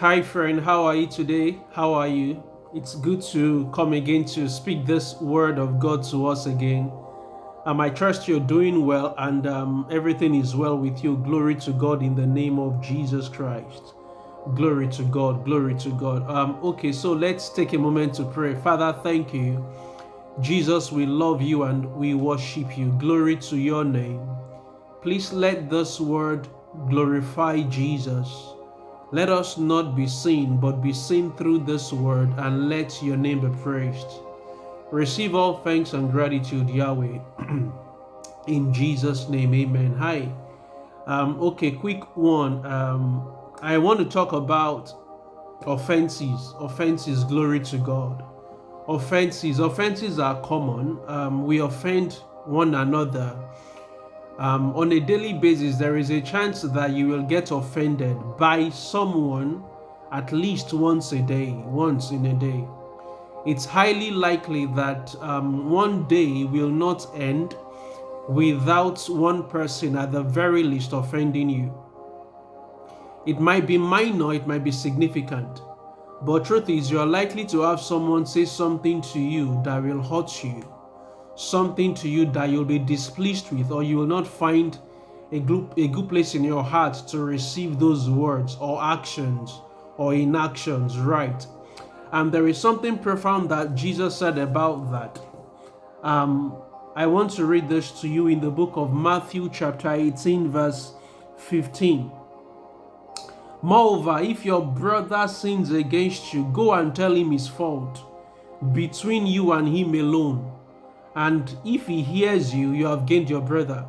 Hi, friend. How are you today? How are you? It's good to come again to speak this word of God to us again. I trust you're doing well and everything is well with you. Glory to God in the name of Jesus Christ. Glory to God. Glory to God. Okay, so let's take a moment to pray. Father, thank you. Jesus, we love you and we worship you. Glory to your name. Please let this word glorify Jesus. Let us not be seen, but be seen through this word, and let your name be praised. Receive all thanks and gratitude, Yahweh. In Jesus' name, amen. Hi. Okay, quick one. I want to talk about offenses. Offenses, glory to God. Offenses are common. We offend one another. On a daily basis, there is a chance that you will get offended by someone at least once in a day. It's highly likely that one day will not end without one person at the very least offending you. It might be minor, it might be significant, but truth is, you are likely to have someone say something to you that will hurt you, something to you that you'll be displeased with, or you will not find a good place in your heart to receive those words or actions or inactions, right? And there is something profound that Jesus said about that. I want to read this to you in the book of Matthew chapter 18 verse 15. Moreover, if your brother sins against you, go and tell him his fault between you and him alone. And if he hears you, you have gained your brother.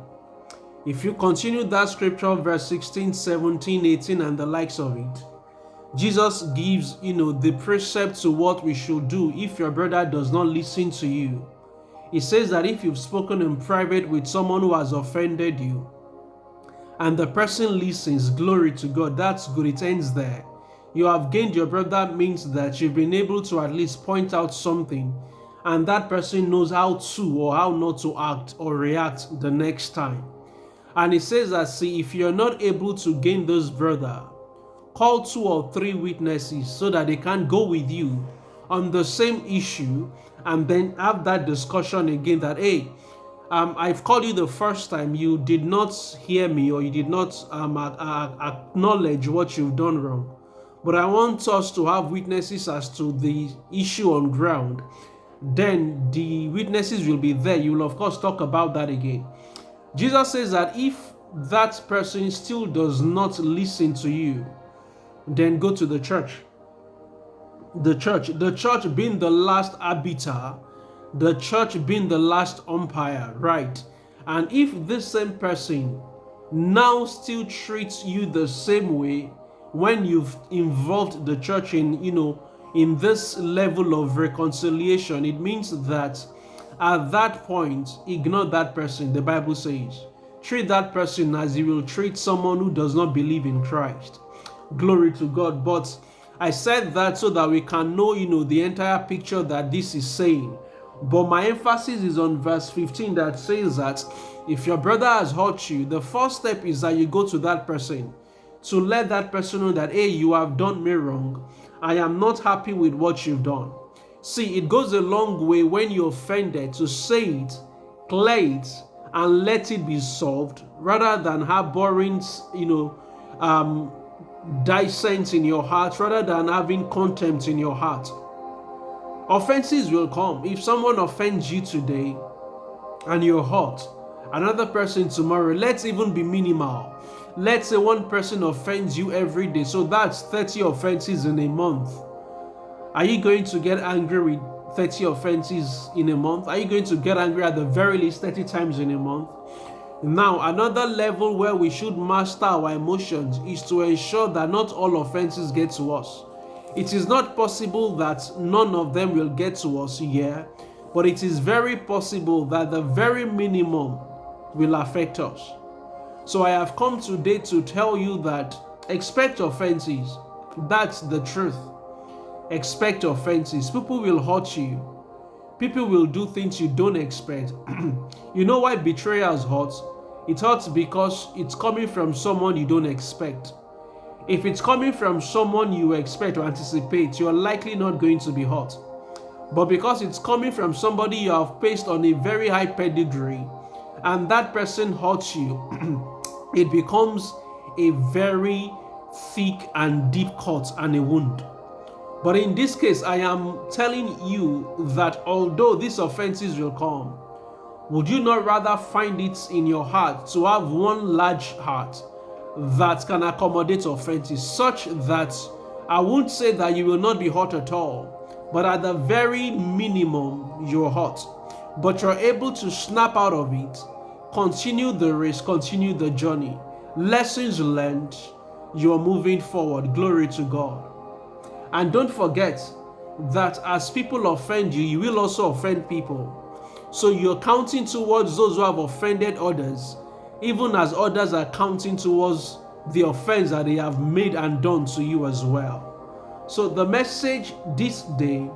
If you continue that scripture, verse 16, 17, 18, and the likes of it, Jesus gives, the precept to what we should do if your brother does not listen to you. He says that if you've spoken in private with someone who has offended you, and the person listens, glory to God, that's good, it ends there. You have gained your brother means that you've been able to at least point out something, and that person knows how to or how not to act or react the next time. And it says that, see, if you're not able to gain this brother, call 2 or 3 witnesses so that they can go with you on the same issue and then have that discussion again that, hey, I've called you the first time, you did not hear me or you did not acknowledge what you've done wrong. But I want us to have witnesses as to the issue on ground. Then the witnesses will be there. You will, of course, talk about that again. Jesus says that if that person still does not listen to you, then go to the church. The church being the last arbiter, the church being the last umpire, right? And if this same person now still treats you the same way when you've involved the church in this level of reconciliation, it means that at that point, ignore that person. The Bible says, treat that person as you will treat someone who does not believe in Christ. Glory to God. But I said that so that we can know, the entire picture that this is saying. But my emphasis is on verse 15 that says that if your brother has hurt you, the first step is that you go to that person to let that person know that, hey, you have done me wrong. I am not happy with what you've done. See, it goes a long way when you're offended to say it, clear it, and let it be solved rather than harboring, dissent in your heart, rather than having contempt in your heart. Offenses will come. If someone offends you today and you're hurt, another person tomorrow, let's even be minimal. Let's say one person offends you every day, so that's 30 offenses in a month. Are you going to get angry with 30 offenses in a month? Are you going to get angry at the very least 30 times in a month? Now, another level where we should master our emotions is to ensure that not all offenses get to us. It is not possible that none of them will get to us, but it is very possible that the very minimum will affect us. So I have come today to tell you that expect offenses. That's the truth. Expect offenses. People will hurt you. People will do things you don't expect. You know why betrayal hurts? It hurts because it's coming from someone you don't expect. If it's coming from someone you expect or anticipate, you're likely not going to be hurt. But because it's coming from somebody you have placed on a very high pedigree, and that person hurts you, it becomes a very thick and deep cut and a wound. But in this case, I am telling you that although these offenses will come, would you not rather find it in your heart to have one large heart that can accommodate offenses, such that I won't say that you will not be hurt at all, but at the very minimum, you're hurt. But you're able to snap out of it, continue the race, continue the journey. Lessons learned, you're moving forward. Glory to God. And don't forget that as people offend you, you will also offend people. So you're counting towards those who have offended others, even as others are counting towards the offense that they have made and done to you as well. So the message this day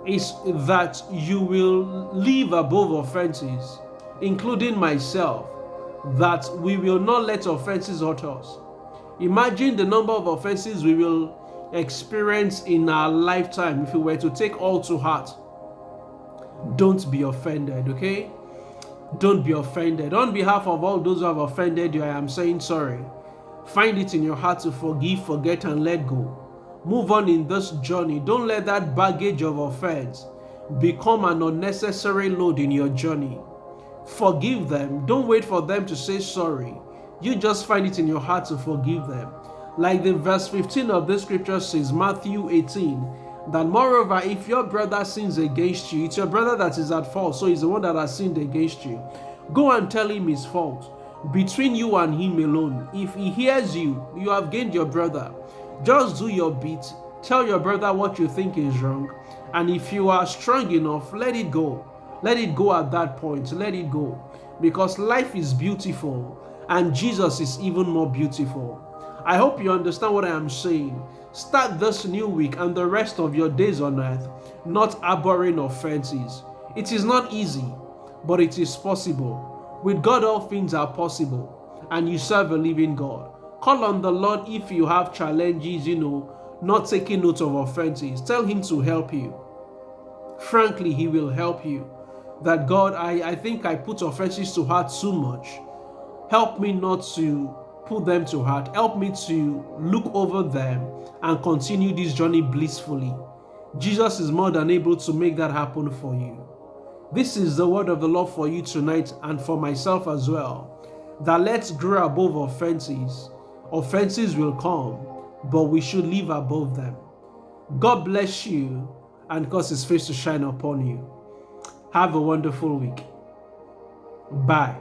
is that you will live above offenses, including myself, that we will not let offenses hurt us. Imagine the number of offenses we will experience in our lifetime if we were to take all to heart. Don't be offended, okay? Don't be offended. On behalf of all those who have offended you, I am saying sorry. Find it in your heart to forgive, forget, and let go. Move on in this journey. Don't let that baggage of offense become an unnecessary load in your journey. Forgive them. Don't wait for them to say sorry. You just find it in your heart to forgive them. Like the verse 15 of this scripture says, Matthew 18, that moreover, if your brother sins against you, it's your brother that is at fault, so he's the one that has sinned against you. Go and tell him his fault, between you and him alone. If he hears you, you have gained your brother. Just do your bit. Tell your brother what you think is wrong. And if you are strong enough, let it go. Let it go at that point. Let it go. Because life is beautiful and Jesus is even more beautiful. I hope you understand what I am saying. Start this new week and the rest of your days on earth not harboring offenses. It is not easy, but it is possible. With God, all things are possible, and you serve a living God. Call on the Lord if you have challenges, not taking note of offenses. Tell him to help you. Frankly, he will help you. That God, I think I put offenses to heart too much. Help me not to put them to heart. Help me to look over them and continue this journey blissfully. Jesus is more than able to make that happen for you. This is the word of the Lord for you tonight and for myself as well. That let's grow above offenses. Offenses will come, but we should live above them. God bless you and cause his face to shine upon you. Have a wonderful week. Bye.